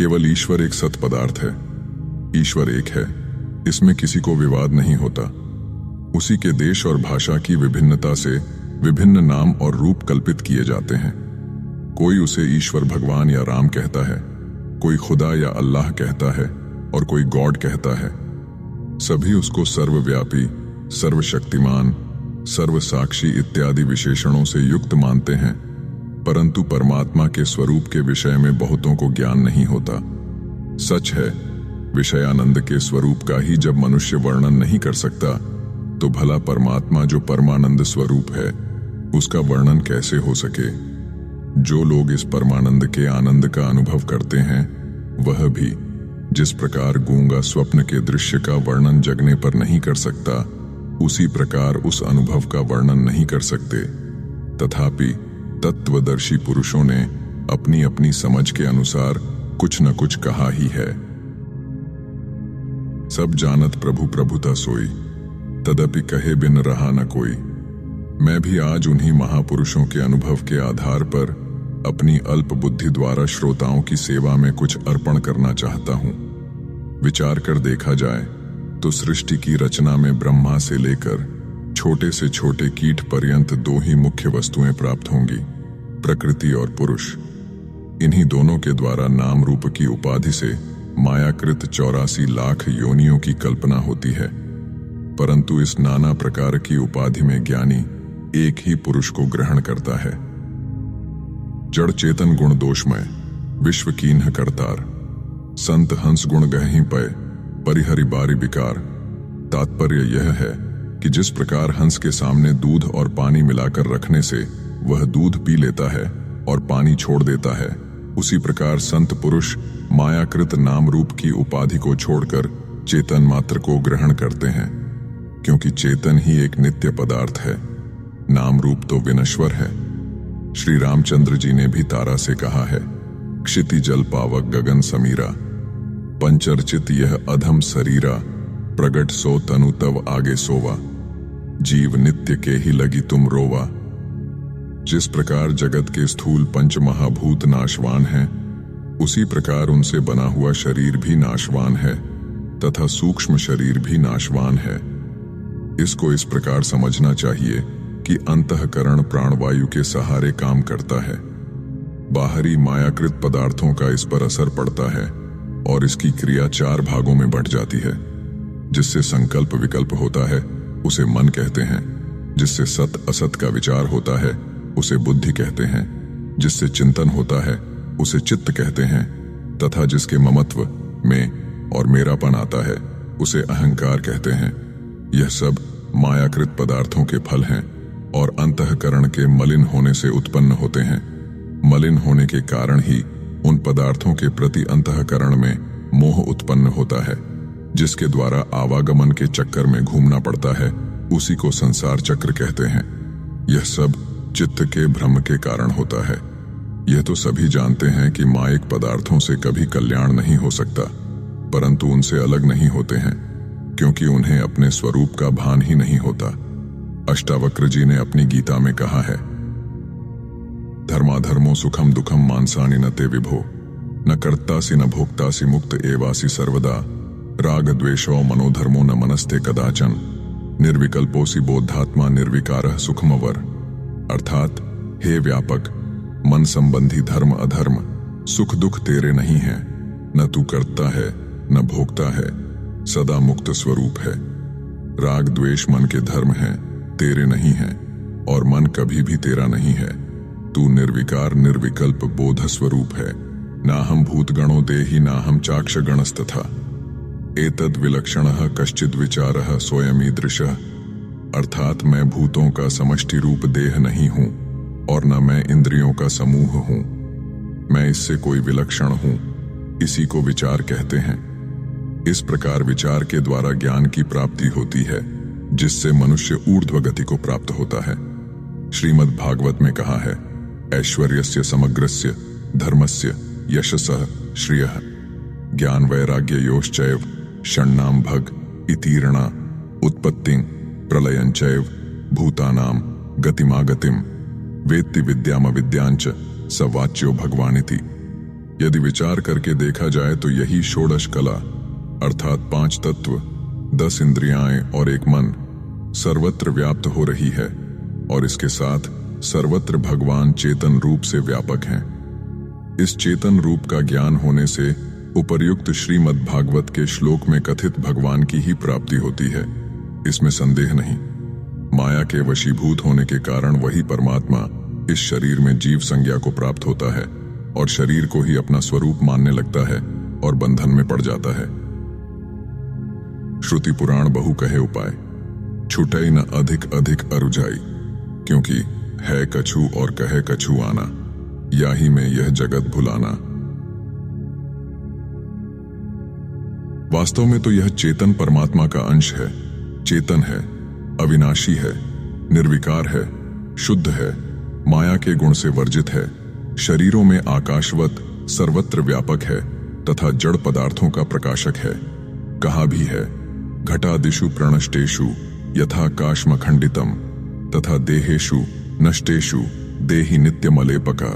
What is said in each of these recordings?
केवल ईश्वर एक सत पदार्थ है। ईश्वर एक है, इसमें किसी को विवाद नहीं होता। उसी के देश और भाषा की विभिन्नता से विभिन्न नाम और रूप कल्पित किए जाते हैं। कोई उसे ईश्वर भगवान या राम कहता है, कोई खुदा या अल्लाह कहता है और कोई गॉड कहता है। सभी उसको सर्वव्यापी, सर्वशक्तिमान, सर्वसाक्षी इत्यादि विशेषणों से युक्त मानते हैं, परंतु परमात्मा के स्वरूप के विषय में बहुतों को ज्ञान नहीं होता। सच है, विषयानंद के स्वरूप का ही जब मनुष्य वर्णन नहीं कर सकता, तो भला परमात्मा जो परमानंद स्वरूप है, उसका वर्णन कैसे हो सके। जो लोग इस परमानंद के आनंद का अनुभव करते हैं, वह भी जिस प्रकार गूंगा स्वप्न के दृश्य का वर्णन जगने पर नहीं कर सकता, उसी प्रकार उस अनुभव का वर्णन नहीं कर सकते। तथापि तत्वदर्शी पुरुषों ने अपनी अपनी समझ के अनुसार कुछ न कुछ कहा ही है। सब जानत प्रभु प्रभुता सोई, तदपि कहे बिन रहा न कोई। मैं भी आज उन्हीं महापुरुषों के अनुभव के आधार पर अपनी अल्प बुद्धि द्वारा श्रोताओं की सेवा में कुछ अर्पण करना चाहता हूं। विचार कर देखा जाए तो सृष्टि की रचना में ब्रह्मा से लेकर छोटे से छोटे कीट पर्यंत दो ही मुख्य वस्तुएं प्राप्त होंगी, प्रकृति और पुरुष। इन्हीं दोनों के द्वारा नाम रूप की उपाधि से मायाकृत 84 लाख योनियों की कल्पना होती है, परंतु इस नाना प्रकार की उपाधि में ज्ञानी एक ही पुरुष को ग्रहण करता है। जड़ चेतन गुण दोषमय, विश्व कीन्ह करतार, संत हंस गुण गहि पय, परिहरि बारी विकार। तात्पर्य यह है कि जिस प्रकार हंस के सामने दूध और पानी मिलाकर रखने से वह दूध पी लेता है और पानी छोड़ देता है, उसी प्रकार संत पुरुष मायाकृत नाम रूप की उपाधि को छोड़कर चेतन मात्र को ग्रहण करते हैं, क्योंकि चेतन ही एक नित्य पदार्थ है, नाम रूप तो विनश्वर है। श्री रामचंद्र जी ने भी तारा से कहा है, क्षिति जल पावक गगन समीरा, पंचर्चित यह अधम शरीरा, प्रगट सो तनु तव आगे सोवा, जीव नित्य के ही लगी तुम रोवा। जिस प्रकार जगत के स्थूल पंच महाभूत नाशवान हैं, उसी प्रकार उनसे बना हुआ शरीर भी नाशवान है तथा सूक्ष्म शरीर भी नाशवान है। इसको इस प्रकार समझना चाहिए कि अंतःकरण प्राणवायु के सहारे काम करता है। बाहरी मायाकृत पदार्थों का इस पर असर पड़ता है और इसकी क्रिया 4 भागों में बंट जाती है। जिससे संकल्प विकल्प होता है उसे मन कहते हैं, जिससे सत असत का विचार होता है उसे बुद्धि कहते हैं, जिससे चिंतन होता है उसे चित्त कहते हैं, तथा जिसके ममत्व में और मेरापन आता है उसे अहंकार कहते हैं। यह सब मायाकृत पदार्थों के फल हैं और अंतःकरण के मलिन होने से उत्पन्न होते हैं। मलिन होने के कारण ही उन पदार्थों के प्रति अंतःकरण में मोह उत्पन्न होता है, जिसके द्वारा आवागमन के चक्कर में घूमना पड़ता है, उसी को संसार चक्र कहते हैं। यह सब चित्त के भ्रम के कारण होता है। यह तो सभी जानते हैं कि मायिक पदार्थों से कभी कल्याण नहीं हो सकता, परंतु उनसे अलग नहीं होते हैं, क्योंकि उन्हें अपने स्वरूप का भान ही नहीं होता। अष्टावक्र जी ने अपनी गीता में कहा है, धर्माधर्मो सुखम दुखम मानसानि न ते विभो, न कर्तासि न भोक्तासि मुक्त एवासि सर्वदा, राग द्वेषो मनोधर्मो न मनस्ते कदाचन, निर्विकल्पोसि बोधात्मा निर्विकारः सुखमवर। अर्थात हे व्यापक, मन संबंधी धर्म अधर्म सुख दुख तेरे नहीं है, न तू करता है न भोगता है, सदा मुक्त स्वरूप है। राग द्वेष मन के धर्म हैं, तेरे नहीं है, और मन कभी भी तेरा नहीं है। तू निर्विकार निर्विकल्प बोध स्वरूप है। ना हम भूतगणो देहि ना हम चाक्ष गणस्तथा, एतद विलक्षणः कश्चिद विचारः सोयमीदृशः। अर्थात मैं भूतों का समष्टि रूप देह नहीं हूं और न मैं इंद्रियों का समूह हूं, मैं इससे कोई विलक्षण हूं, इसी को विचार कहते हैं। इस प्रकार विचार के द्वारा ज्ञान की प्राप्ति होती है, जिससे मनुष्य ऊर्ध्व गति को प्राप्त होता है। श्रीमद् भागवत में कहा है, ऐश्वर्यस्य समग्रस्य धर्मस्य यशसः श्रियः ज्ञान वैराग्य योश्चैव षण्णाम भग इतीरणा उत्पत्तिं प्रलयंचैव भूतानां गतिमागतिम वेत्ति विद्यामविद्यांच स वाच्यो भगवानिति। यदि विचार करके देखा जाए तो यही षोडश कला अर्थात 5 तत्व, 10 इंद्रियाएं और एक मन सर्वत्र व्याप्त हो रही है और इसके साथ सर्वत्र भगवान चेतन रूप से व्यापक हैं। इस चेतन रूप का ज्ञान होने से उपर्युक्त श्रीमद् भागवत के श्लोक में कथित भगवान की ही प्राप्ति होती है, इसमें संदेह नहीं। माया के वशीभूत होने के कारण वही परमात्मा इस शरीर में जीव संज्ञा को प्राप्त होता है और शरीर को ही अपना स्वरूप मानने लगता है और बंधन में पड़ जाता है। श्रुति पुराण बहु कहे उपाय, छुटई न अधिक अधिक अरुझाई, क्योंकि है कछु और कहे कछु आना, या ही में यह जगत भुलाना। वास्तव में तो यह चेतन परमात्मा का अंश है, चेतन है, अविनाशी है, निर्विकार है, शुद्ध है, माया के गुण से वर्जित है, शरीरों में आकाशवत सर्वत्र व्यापक है तथा जड़ पदार्थों का प्रकाशक है। कहा भी है, घटादिषु प्रणष्टेषु यथा काशमखंडितम तथा देहेषु नष्टेषु देहि नित्यमलेपका,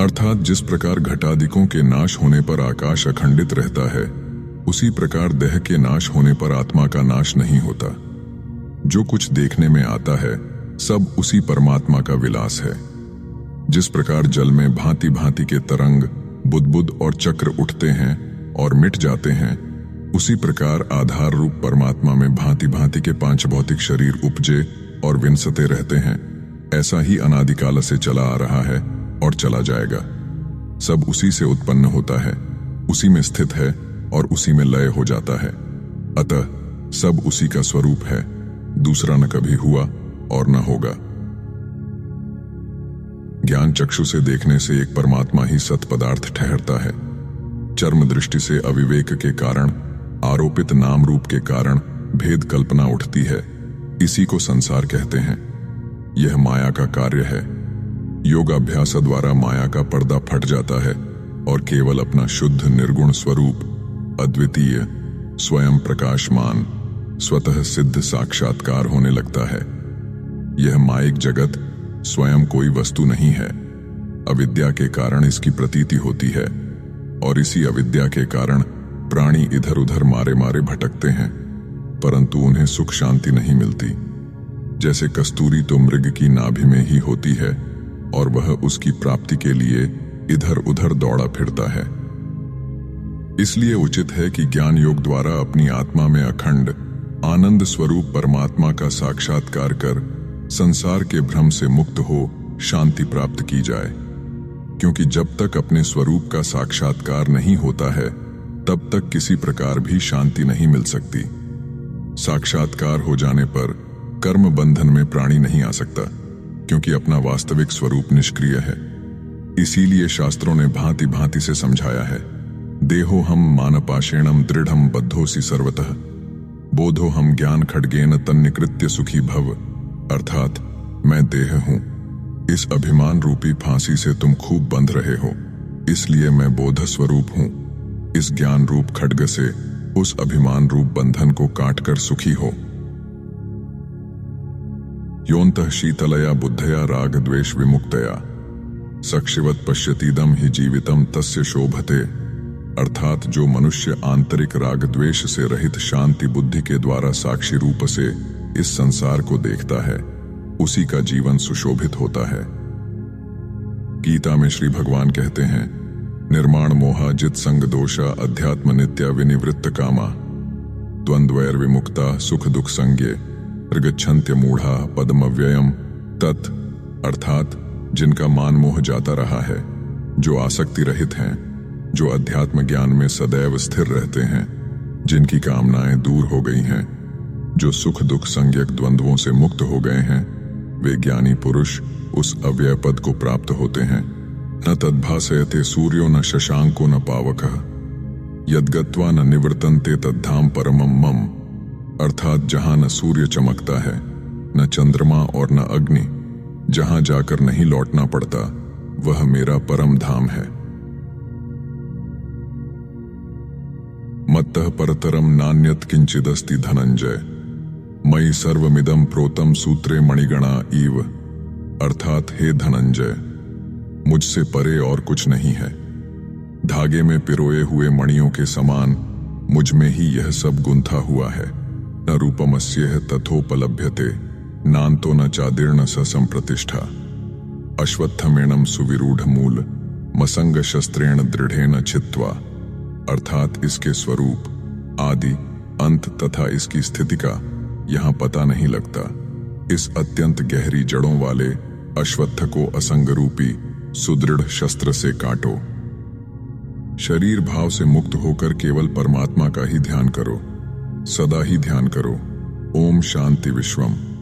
अर्थात जिस प्रकार घटादिकों के नाश होने पर आकाश अखंडित रहता है, उसी प्रकार देह के नाश होने पर आत्मा का नाश नहीं होता। जो कुछ देखने में आता है सब उसी परमात्मा का विलास है। जिस प्रकार जल में भांति भांति के तरंग, बुदबुद और चक्र उठते हैं और मिट जाते हैं, उसी प्रकार आधार रूप परमात्मा में भांति भांति के 5 भौतिक शरीर उपजे और विंसते रहते हैं। ऐसा ही अनादिकाल से चला आ रहा है और चला जाएगा। सब उसी से उत्पन्न होता है, उसी में स्थित है और उसी में लय हो जाता है। अतः सब उसी का स्वरूप है, दूसरा न कभी हुआ और न होगा। ज्ञान चक्षु से देखने से एक परमात्मा ही सत पदार्थ ठहरता है। चर्म दृष्टि से अविवेक के कारण, आरोपित नाम रूप के कारण भेद कल्पना उठती है, इसी को संसार कहते हैं। यह माया का कार्य है। योगाभ्यास द्वारा माया का पर्दा फट जाता है और केवल अपना शुद्ध निर्गुण स्वरूप, अद्वितीय, स्वयं प्रकाशमान, स्वतः सिद्ध साक्षात्कार होने लगता है। यह माइक जगत स्वयं कोई वस्तु नहीं है। अविद्या के कारण इसकी प्रतीति होती है और इसी अविद्या के कारण प्राणी इधर उधर मारे मारे भटकते हैं, परंतु उन्हें सुख शांति नहीं मिलती। जैसे कस्तूरी तो मृग की नाभि में ही होती है और वह उसकी प्राप्ति के लिए इधर उधर दौड़ा फिरता है। इसलिए उचित है कि ज्ञान योग द्वारा अपनी आत्मा में अखंड आनंद स्वरूप परमात्मा का साक्षात्कार कर संसार के भ्रम से मुक्त हो शांति प्राप्त की जाए। क्योंकि जब तक अपने स्वरूप का साक्षात्कार नहीं होता है, तब तक किसी प्रकार भी शांति नहीं मिल सकती। साक्षात्कार हो जाने पर कर्म बंधन में प्राणी नहीं आ सकता, क्योंकि अपना वास्तविक स्वरूप निष्क्रिय है। इसीलिए शास्त्रों ने भांति भांति से समझाया है, देहो हम मानपाशेणम दृढ़म बद्धोसी सर्वतः, बोधो हम ज्ञान खड्गेन तन्निकृत्य सुखी भव, अर्थात मैं देह हूं, इस अभिमान रूपी फांसी से तुम खूब बंध रहे हो, इसलिए मैं बोध स्वरूप हूं। इस ज्ञान रूप खड्ग से उस अभिमान रूप बंधन को काटकर सुखी हो। योन्तः शीतलया बुद्धया राग द्वेष विमुक्तया सक्षिवत पश्यतीदम ही जीवितम तस्य शोभते, अर्थात जो मनुष्य आंतरिक राग द्वेष से रहित शांति बुद्धि के द्वारा साक्षी रूप से इस संसार को देखता है, उसी का जीवन सुशोभित होता है। गीता में श्री भगवान कहते हैं, निर्माण मोहा जित संग दोषा अध्यात्म नित्या विनिवृत्त कामा द्वंद्वैर विमुक्ता सुख दुख संज्ञे प्रगच्छन्त्य मूढ़ा पद्मव्ययम तत्, अर्थात जिनका मान मोह जाता रहा है, जो आसक्ति रहित हैं, जो अध्यात्म ज्ञान में सदैव स्थिर रहते हैं, जिनकी कामनाएं दूर हो गई हैं, जो सुख दुख संज्ञक द्वंद्वों से मुक्त हो गए हैं, वे ज्ञानी पुरुष उस अव्यय पद को प्राप्त होते हैं। न तद्भासयते सूर्यो न शशांको न पावकः यद्गत्वा न निवर्तन्ते तद्धाम परमं मम, अर्थात जहां न सूर्य चमकता है, न चंद्रमा और न अग्नि, जहां जाकर नहीं लौटना पड़ता, वह मेरा परम धाम है। मत्तः परतरम नान्यत किंचिदस्ति धनंजय मयि सर्वमिदं प्रोतम सूत्रे मणिगणा इव, अर्थात हे धनंजय, मुझसे परे और कुछ नहीं है। धागे में पिरोए हुए मणियों के समान मुझ में ही यह सब गुंथा हुआ है। न रूपमस्येह तथोपलभ्यते, नान्तो न चादीर्ण स संप्रतिष्ठा। अश्वत्थमेणम सुविरूढ़ मूल, मसंग शस्त्रेण दृढ़ेन छित्त्वा। अर्थात इसके स्वरूप, आदि, अंत तथा इसकी स्थिति का यहां पता नहीं लगता। इस अत्यंत गहरी जड़ों वाले अश्वत्थ को असंग रूपी सुदृढ़ शस्त्र से काटो। शरीर भाव से मुक्त होकर केवल परमात्मा का ही ध्यान करो, सदा ही ध्यान करो। ओम शांति विश्वम।